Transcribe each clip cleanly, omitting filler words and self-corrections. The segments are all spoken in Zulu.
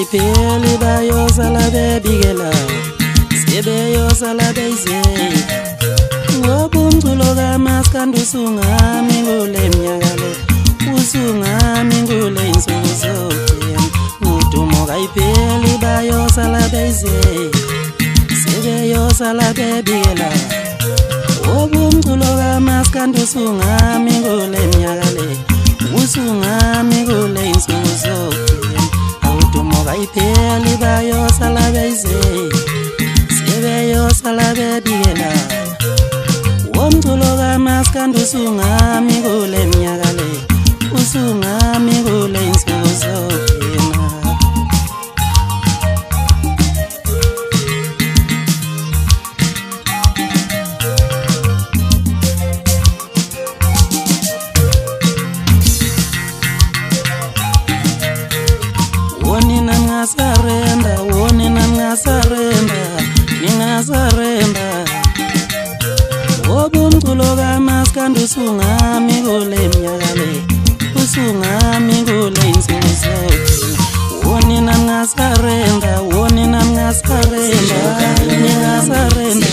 kayipheli bayosala bebikela sebeyosala beyise ngoba umculo kaMaskandi usungami kule minyaka le usungami kule insuku zonke udumo kayipheli bayosala beyise sebeyosala bebikela ngoba umculo kaMaskandi usungami kule minyaka le usungami kule insuku zonke udumo kayipheli bayosala beyise sebeyosala bebikela umculo kaMaskandi usungami kule minyaka le usungami kule insuku zonke ningasarenda ngoba umculo kaMaskandi usungami kule minyaka le usungami kule insuku zonke wonina ningasarenda ningasarenda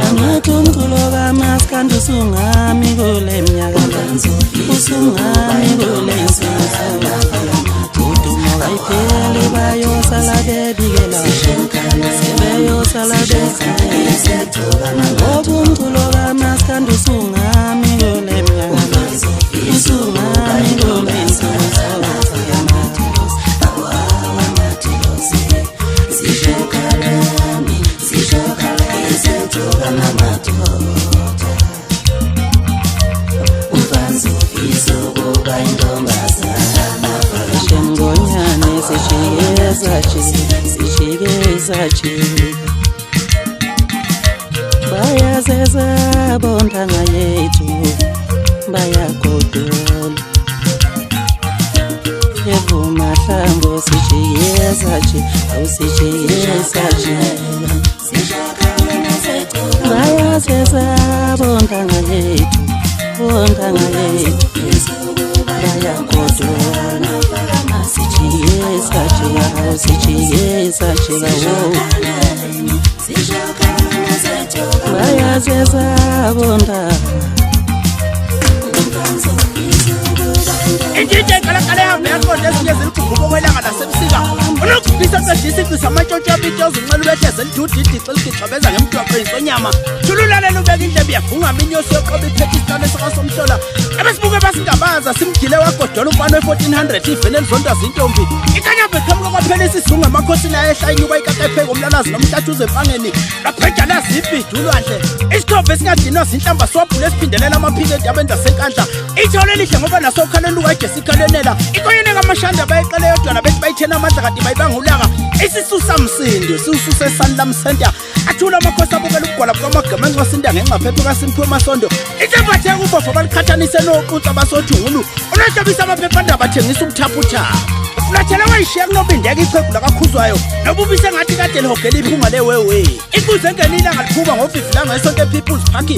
angathi umculo kaMaskandi usungami kule minyaka le usungami kule insuku zonke kayipheli bayosala bebikela sebeyosala beyise ngoba umculo kaMaskandi usungami kule minyaka usungami kule insuku zonke bayazeza bontanga yethu bayagodola evuma hlango sijiyezaji awusijiyezaji bayazeza bontanga yethu bayagodola sijiyezaji bayazeza bonda Injinje kala hambe yakhona ezinye ziligugubo kwelanga lasebusika unokubisa cedisiqisa amatshotshi abitoza unxele ubehleze elidudidi xeligixabeza ngemdwaqo insonyama thululalela ubeka indlebe yafunga minyosi yoqoba iphethe isitane sakasomhlola ebesibuke basingabaza simgile wagodola umfana we-1400 ivene elizonda zintombi ikanyambe qhamuka kwaphela isizungu emakhosini ayehla inyuka ikaqepheka umlalazi nomhlathuze empangeni lapheja lazibhidi ulwandle isithovu esingadinwa zinhlamba sobhula esiphindelela amaphiketi abenza senkandla ithole elihle ngoba nasokhaleni ukajesikhalenela ikoyene kamashanda bayeqele yodwana bethi bayithena amandla kanti bayibanga ulaka isisusa msindi siwususe Sanlam Center athula amakhosi abukela ukugwala bukamagama enxasinda ngenxaphephe kaSimphiwe Masondo itsembathe kubofo balikhathanise noqutsa basothungulu unohlobisa amaphephandaba athengisa ubuthaphuthaphu ufulathele wayishiya kunobindeka iqhegu lakakhuzwayo nobubise ngathi kade lihogela iphunga lewewe ikuze engenilanga liphuka ngovivilanga eSonto People's Park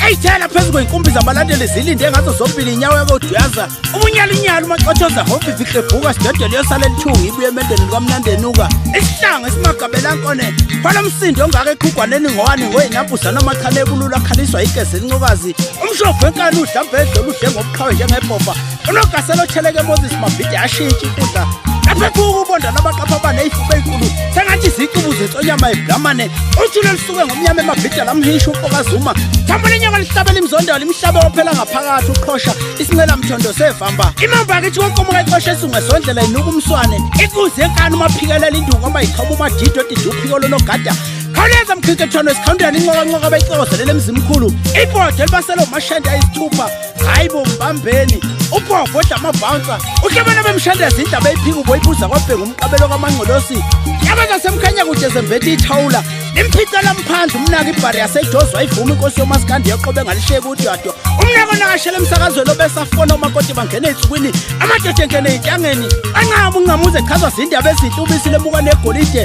eyithela phezu kwenkumbi zabalandeli zilinde ngazo zombili inyawo yakodwaza ubunyalinyalo umacothoza ngovivikrebhuka sidedele yosala elithunga ibuye emendeni likamnandenuka isihlanga esimagabela nkone phala umsindo ongaka eqhugwaneni ngowani ngoyinampuza namachane ebulula khaliswa igezi elincokazi umshofo wenkani udlambe edlula udle ngobuqhawe njengebhofa unogaselo theleke Moses Mabhide ashintsha inkundla lapha kubonda nabaqapha abaneyifuba enkulu sengathi izicubu zetsonyama eblamane uthule lisuke ngomnyama eMabhide lamhisha uMfokazuma thambele inyaka lihlabela imzondalo limhlabe ophela ngaphakathi uqhosha isincela mthondo sevamba imamba akithi wonke eqosha esungesondlela inuka umswane ikuze enkani umaphikelele induku abayiqhaba uMadido odidu uphiko lonogada khawuleza mkhinkethwano esikhawundela incokancoka abayixozelele emzimkhulu ibhodi elibasela umashenda ayisithupha hayi bombambeni ubhofo odla amabhouncer uhlebana bemshandeza indaba eyiphika uboyibuza kwabhenga umqabelo kamangcolosi yabaza semkhanya kude zembethi ithawula limphicela mphandle umnaka ibhari yasedozi wayivuma inkosi yoMaskandi yoqobe ngalisheka udwadwa umnaka onakashela emsakazweni obesafona umakoti bangena ey'nsukwini amadoda engene ey'ntangeni ancama ungamuze echazwa zindaba ezinhle ubisile ebuka negolide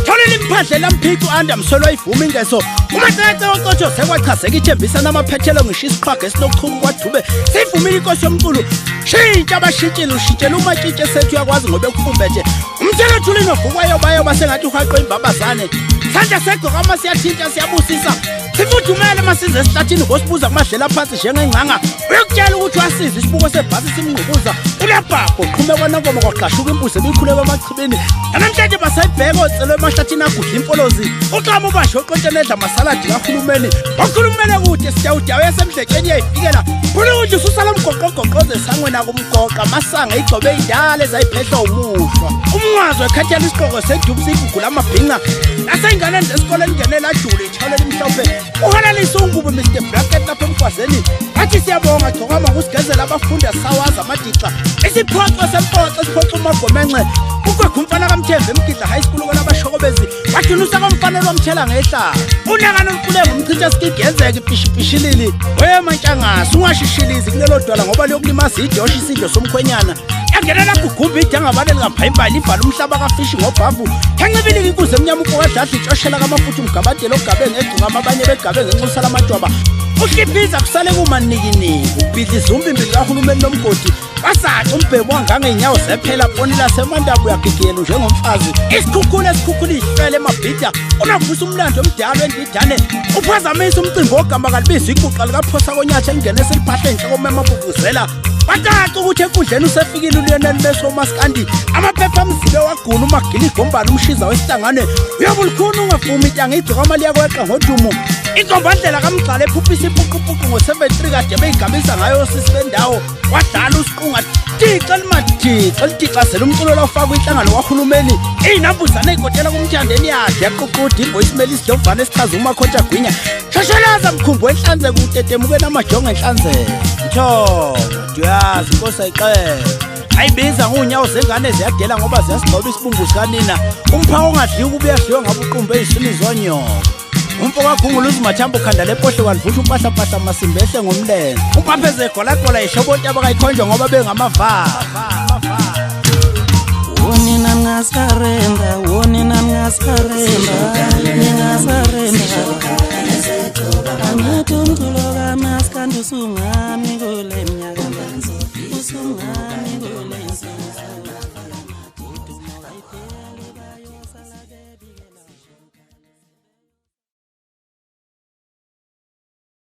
tholela imphandle lamphica u-Anda Msolo wayivuma ingeso umacece woqotho sekwachazeka ithembisa namaphethelo ngisho isiqhwaga esinokuchuku kwadube seyivumile inkosi yomculo shintsha abashintshile ushintshela umatshitshe sethu uyakwazi ngoba ekufumbethe umthelethuli novukwayo bayo basengathi uhaqwe imbabazane sandla segqoka masiyathinta siyabusisa sifudumele masize esihlathini ngosibuza kumadlela phansi njengengcanga uyokutshela ukuthi wasiza isibuko sebhasi simngqubuza ulabhabho qhumeka nonkomo kwaqashuka imbuzi ebikhuleka emachibini namhlanje basayibheka ocelwe emahlathini agudla impolozi uqama ubasho oqontshene edla amasaladi kahulumeni okhulumele kude siyawudawo yasemdlekeni yayifikela funa ukuthi ususala mgoqogoqoze esangwena kumgoqa masanga igcobe ey'ndala ezayiphehla umuhlwa umnqwazi ekhathela isiqoko sedubu siyigugula amabhinqa nasey'nganeni zesikole engenela ajule ithawulela imhlophe uhalalisa ungubo Mr Bracket lapha emgwazeni athi siyabonga gcokama kusigezela abafundi asawazi amadixa isiphoxo sempoxo siphoxa umagomenxe ukwekho umfana kaMthembu emgidla high school kwalabashokobezi wadunusa komfanele wamthela ngehlala unakana oluqulenge umchitha sikigenzeke ipishipishilili wemantshangasi ungashishilizi kulelo dwala ngoba liyokulimaza idoshi isidlo somkhwenyana yangenela kugumba idangabane lingaphayimbali ivala umhlaba kafishi ngobhavu yancibilika inkuzi emnyama ukokadladla itshoshela kamafutha umgabadela okugabenge egcukama abanye begabe ngenxusa lamadwaba uhliphiza kusale kumanikiniki ubhidla izumbimbili kahulumeni nomgodi wasaca umbhebo wangangey'nyawo zephela boni lasemandabu uyagigiyela njengomfazi isikhukhula esikhukhula ihlwele emabhida unavusa umlando omdala wendidane uphazamisa umcimbi wogamba kalibiza iguqa likaphosa konyatsha elingene seliphahle enhloko memabuvuzela wacaca ukuthi enkundleni usefikile uLionel Messi womaskandi amaphepha amzibe waguna umagili igombani umshiza wesihlangane uyabulukhuna ungavumi intanga igcokama liyakweqa ngodumo inkombandlela kamgxala ephuphisa ipuqupuqu ngo-73 kade beyigabisa ngayo osisi bendawo wadlala usiqunga tixa limadixo litixazela umculo lawufakwa inhlangano kahulumeni iy'nambuzane ey'kotela kumthandeni yakhe yaququda ivoicemail isidlovane esichaza umakhontsha gwinya shosholaza mkhumbu wenhlanzeko utetemukeni amajongo enhlanzeko nthongo uyazi inkosi ayixele ayibiza ng'unyawo zengane ziyadela ngoba ziyasigcoba isibungu sikanina umphawu ongadliwa ukuba uyadliwa ngabe uqumbe ey'sini zonyoka umfo kwagungula uzimathambo khanda lepohle walivusha umpahlapahla masimbehle ngomlenze umpapheze egolagola ihlobonti abakayikhonjwa ngoba bengamavava wonina ngasarenda wonina ngasarenda ningasarenda angathi umculo kamaskandi usungami kule minyaka usungami